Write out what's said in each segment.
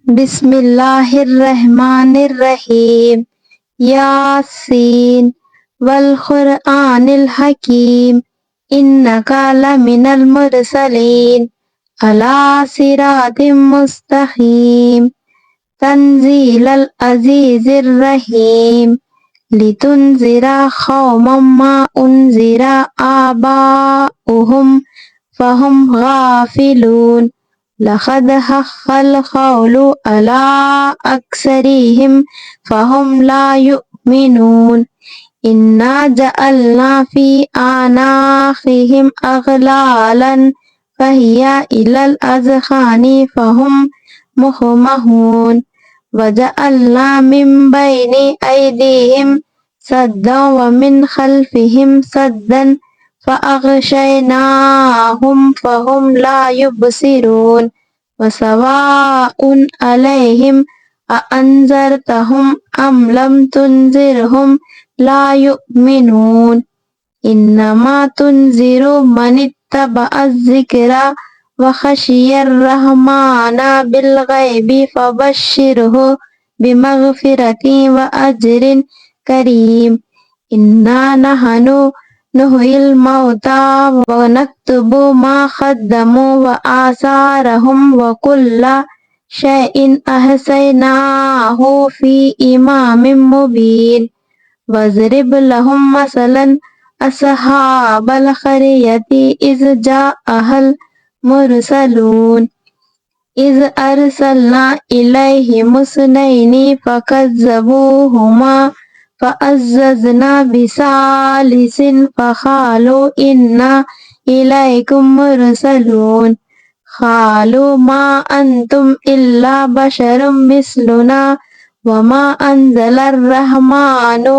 बिस्मिल्लाहिर्रहमानिर्रहीम। यासीन वल क़ुरआनिल हकीम इन्नका लमिनल मुरसलीन अला सिरातिम मुस्तक़ीम तंज़ीलल अज़ीज़िर रहीम लितुनज़िरा क़ौमम मा उनज़िरा आबाउहुम फ़हुम गाफ़िलून लक़द हक़्क़ल क़ौलु अला अक्सरिहिम फ़हुम ला युमिनून इन्ना जअलना फ़ी आनाक़िहिम अग़लालन फ़हिया इलल अज़क़ानि फ़हुम मुक़महून वजअलना मिन बैनि ऐदीहिम सद्दन व मिन ख़ल्फ़िहिम सद्दन फ़अग़शयनाहुम फ़हुम ला युबसिरून वसवाउन अलैहिम अअन्ज़रतहुम अम लम तुनज़िरहुम ला युमिनून इन्नमा तुनज़िरु मनित्तबअज़्ज़िक्रा व ख़शियर रहमाना बिलग़ैबि फ़बश्शिरहु बिमग़फ़िरतिन व अज्रिन करीम। इन्ना नहनु नुह्यिल मौता व नक्तुबु मा क़द्दमू व आसारहुम व कुल्ला शैइन अहसैनाहु फ़ी इमामिम मुबीन। वज़रिब लहुम मसलन अस्हाबल क़रयति इज़ जाअहल मुरसलून इज़ अरसलना इलैहिमुस्नैनि फ़कज़्ज़बूहुमा फ़अज़्ज़ज़ना बिसालिसिन फ़क़ालू इन्ना इलैकुम मुरसलून क़ालू मा अंतुम इल्ला बशरुम मिस्लुना व मा अंज़लर रहमानु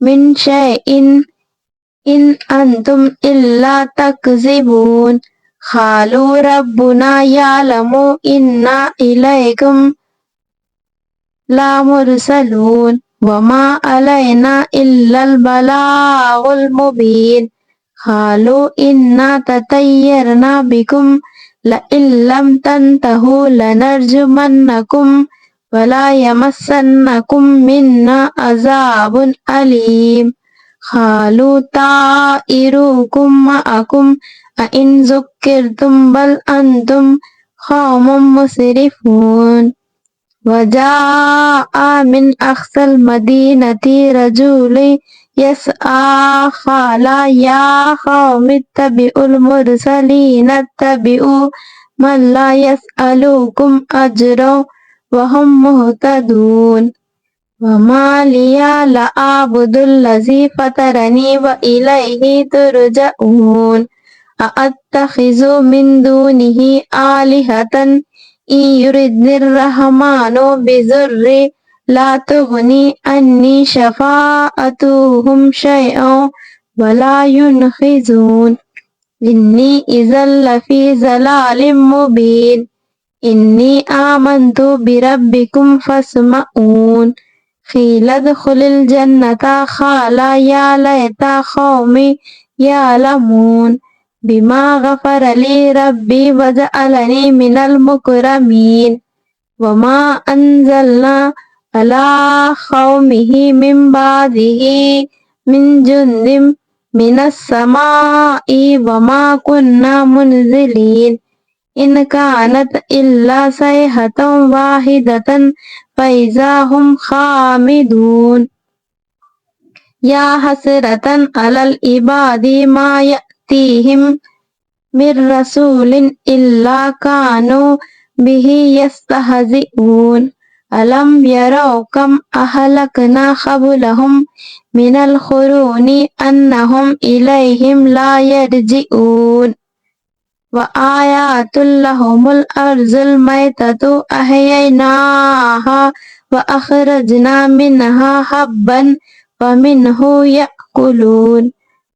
मिन शैइन इन अंतुम इल्ला तकज़िबून क़ालू रब्बुना यअलमु इन्ना इलैकुम लामुरसलून व मा अलैना इल्लल बलागुल मुबीन क़ालू इन्ना ततय्यरना बिकुम लइन लम तंतहू लनरजुमन्नकुम वला यमस्सन्नकुम मिन्ना अज़ाबुन अलीम क़ालू ताइरुकुम मअकुम अइन ज़ुक्किरतुम बल अंतुम क़ौमुम मुसरिफ़ून वजाअ मिन अक़सल मदीनति रजुलुन यसआ क़ाला या क़ौमि इत्तबिउल मुरसलीन इत्तबिउ मन ला यसअलुकुम अजरन व हुम मुहतदून वमा लिया ला अअबुदुल्लज़ी फ़तरनी व इलैहि तुरजऊन अअत्तख़िज़ु मिन दूनिहि आलिहतन इन युरिदनिर रहमानु बिज़ुर्रिन ला तुग़नी अन्नी शफ़ाअतुहुम शैअन व ला युनक़िज़ून इन्नी इज़ल लफ़ी ज़लालिम मुबीन इन्नी आमन्तु बिरब्बिकुम फ़स्मऊन क़ील उद्ख़ुलिल जन्नता क़ाला या लैता क़ौमी यअलमून बिमा ग़फ़र ली रब्बी वजअलनी मिनल मुकरमीन वमा अंज़लना अला क़ौमिहि मिन बादिही मिन जुन्दिन मिनस समाई वमा कुन्ना मुनज़िलीन इन कानत इल्ला सयहतन वाहिदतन फ़इज़ा हुम ख़ामिदून या हसरतन अलल इबादी मा यअतीहिम मिर रसूलिन इल्ला कानू बिही यस्तहज़िऊन अलम यरौ कम अहलकना क़ब्लहुम मिनल क़ुरूनि अन्नहुम इलैहिम ला यरजिऊन व आयातुल लहुमुल अर्ज़ुल मैततु अहयैनाहा व अख़रजना मिनहा हब्बन व मिन्हु यअकुलून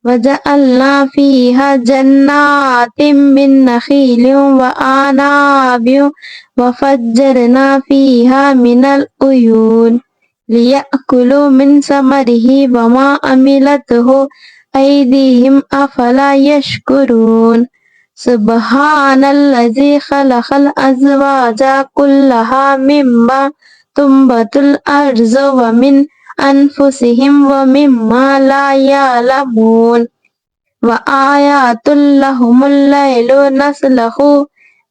वजअलना फ़ीहा जन्नातिम मिन नख़ीलिन व अनाबिन व फ़ज्जरना फ़ीहा मिनल उयून लियअकुलू मिन समरिही व मा अमिलतहु ऐदीहिम अफ़ला यशकुरून सुब्हानल्लज़ी खलक़ल अज़वाजा कुल्लहा मिम्मा तुंबतुल अर्ज़ु व मिन अनफुसिहिम व मिम्मा ला यअलमून व आयातुल लहुमुल लैलु नस्लखु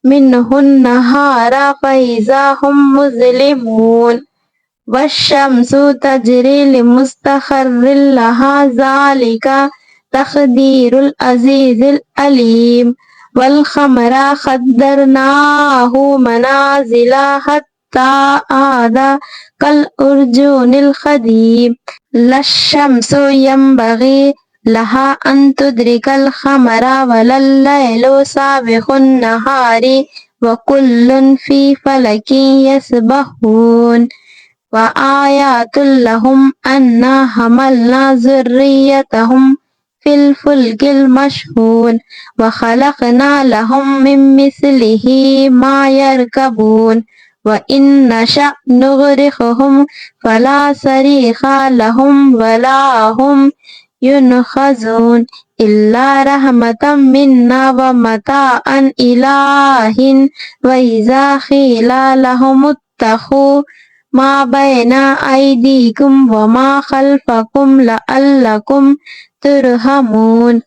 मिन्हुन नहारा फ़इज़ा हुम मुज़लिमून वश्शम्सु तजरी लिमुस्तक़र्रिन लहा ज़ालिका तक़दीरुल अज़ीज़िल अलीम वल क़मरा क़द्दरनाहु मनाज़िला हत्ता आदा कल उर्जुनिल क़दीम लश्शम्सु यंबग़ी लहा अन तुद्रिकल क़मरा वलल लैलु साबिक़ुन नहारी व कुल्लुन फ़ी फ़लकिन यस्बहून व आयातुल लहुम अन्ना हमलना ज़ुर्रियतहुम फिल फुल्किल मशहून व खलक़ना लहुम मिन मिस्लिही मा यरकबून व इन नशअ नुग़रिक़हुम फला सरीख़ा लहुम वला हुम युनक़ज़ून इल्ला रहमतम मिन्ना व मताअन इला हिन व इज़ा क़ीला लहुमुत्तक़ू मा बैना अयदीकुम व मा खल्फकुम लअल्लकुम तुरहमून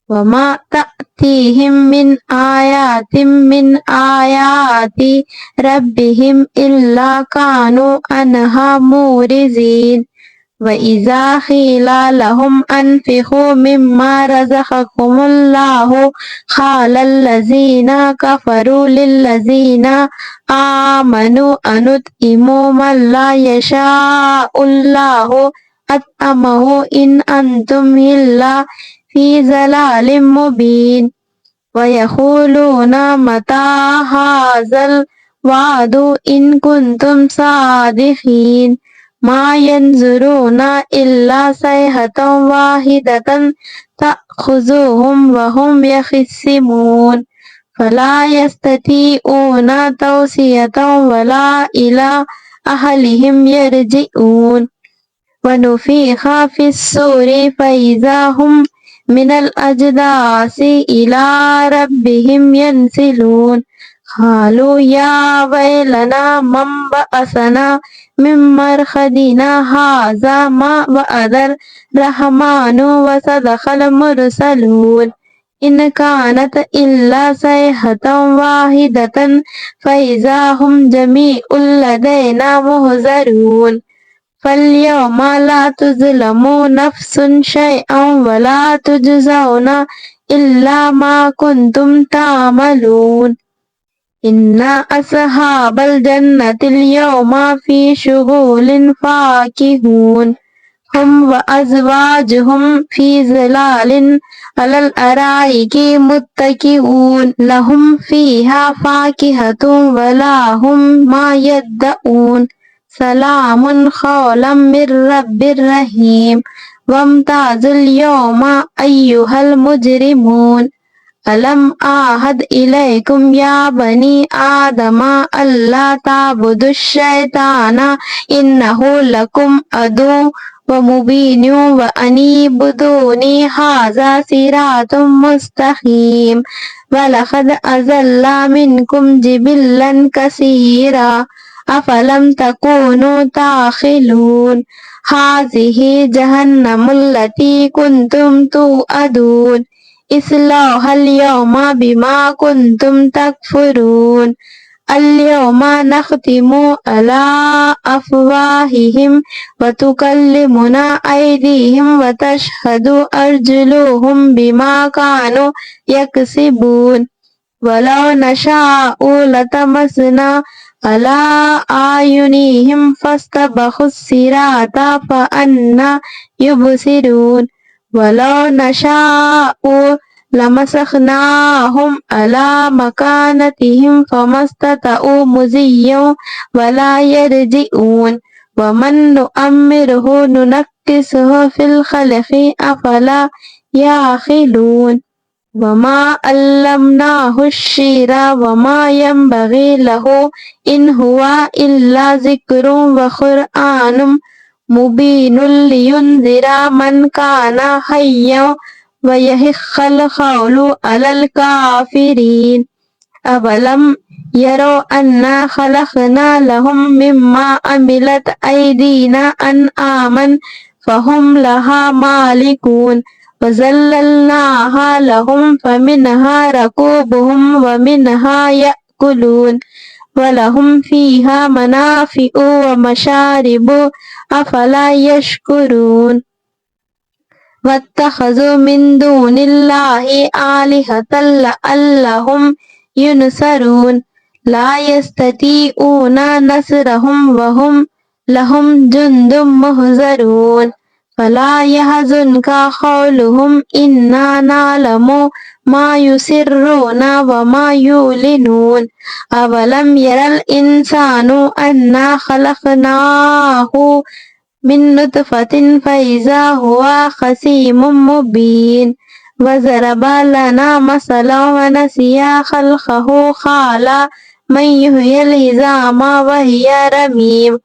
व मा तअतीहिम मिन आयातिम मिन आयाति रब्बिहिम इल्ला कानू अन्हा मुरिज़ीन व इज़ा क़ीला लहुम अनफ़िक़ू मिम्मा रज़क़कुमुल्लाहु क़ालल्लज़ीना कफ़रू लिल्लज़ीना आमनू अनुत्इमू मा ला यशाउल्लाहु अत्अमहु इन अंतुम इल्ला फ़ी ज़लालिम मुबीन व यक़ूलूना मता हाज़ल वादु इन कुंतुम सादिक़ीन मा यंज़ुरूना इल्ला सयहतन वाहिदतन तअख़ुज़ुहुम व हुम यख़िस्सिमून फला यस्ततीऊना तौसियतन वला इला अहलिहिम यरजिऊन व नुफ़िख़ फ़िस्सूरि फ़इज़ा हुम मिनल अजदासी इला रब्बिहिम यंसिलून क़ालू या वैलना मन बअसना मिन मरक़दिना हाज़ा मा वअदर रहमानु व सदक़ल मुरसलून इन कानत इल्ला सयहतन वाहिदतन फ़इज़ा हुम जमीउल लदैना मुहज़रून फ़ल्यौमा ला तुज़लमू नफ़्सुन शैअन व ला तुजज़ौना इल्ला मा कुंतुम तामलून इन्ना अस्हाबल जन्नतिल यौमा फ़ी शुग़ुलिन फ़ाकिहून हुम व अज़वाजुहुम फ़ी ज़िलालिन अलल अराइकी मुत्तकिऊन लहुम फ़ीहा फ़ाकिहतुन व लहुम मा यद्दऊन सलामुन क़ौलन मिर रब्बिर रहीम वम्ताज़ुल यौमा अय्युहल मुजरिमून अलम आहद इलैकुम या बनी आदमा अल्ला ताबुदुश शैताना इन्नहु लकुम अदु व मुबीनु व अनीबुदूनी हाज़ा सिरातुम मुस्तक़ीम व लक़द अज़ल्ला मिनकुम जिबिल्लन कसीरा अफ़लम तकूनु ताक़िलून हाज़िही जहन्नमुल्लती कुंतुम तुअदून इस्लौहल यौमा बिमा कुंतुम तकफुरून अल्यौमा नख़्तिमु अला अफ़वाहिहिम व तुकल्लिमुना अयदीहिम व तशहदु अर्जुलुहुम बिमा कानू यक्सिबून वलौ नशाउ लतमसना अला आयुनिहिम फस्तबखुस सिराता फ़अन्ना युबसिरून वलौ नशाउ लमसखनाहुम अला मकानतिहिम फमस्ततउ मुज़िय्यन वला यरजिऊन वमन नुअम्मिरहु नुनक्किसहु फ़िल ख़ल्क़ि अफ़ला याक़िलून वमा अल्लमनाहु श्शिरा वमा यंबग़ी लहु इन हुवा इल्ला ज़िक्रुन व क़ुरआनुम मुबीनुल लियुनज़िरा मन काना हय्यन ويحق القول على الكافرين أولم يروا أنا خلقنا لهم مما عملت أيدينا أنعاما فهم لها مالكون وذللناها لهم فمنها ركوبهم ومنها يأكلون ولهم فيها منافع ومشارب أفلا يشكرون واتخذوا من دون الله آلهة لعلهم ينصرون لا يستطيعون نصرهم وهم لهم جند محضرون فلا يحزنك قولهم إنا نعلم ما يسرون وما يعلنون أولم ير الإنسان أنا خلقناه من نطفة فإذا هو خصيم مبين وضرب لنا مثلا ونسي خلقه قال من يحيي العظام وهي رميم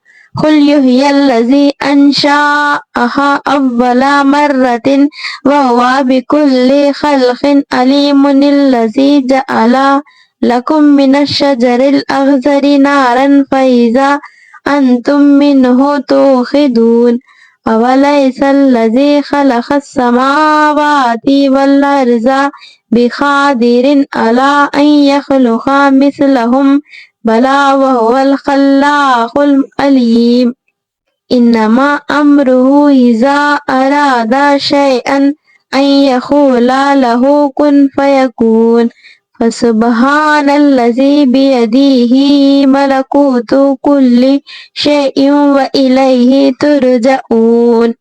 قل يحيي الذي أنشأها أول مرة وهو بكل خلق عليم الذي جعل لكم من الشجر الأخضر نارا فإذا أنتم منه توقدون أوليس الذي خلق السماوات والأرض بقادر على أن يخلق مثلهم بلى وهو الخلاق العليم إنما أمره إذا أراد شيئا أن يقول له كن فيكون فسبحان الذي بيده ملكوت كل شيء وإليه ترجعون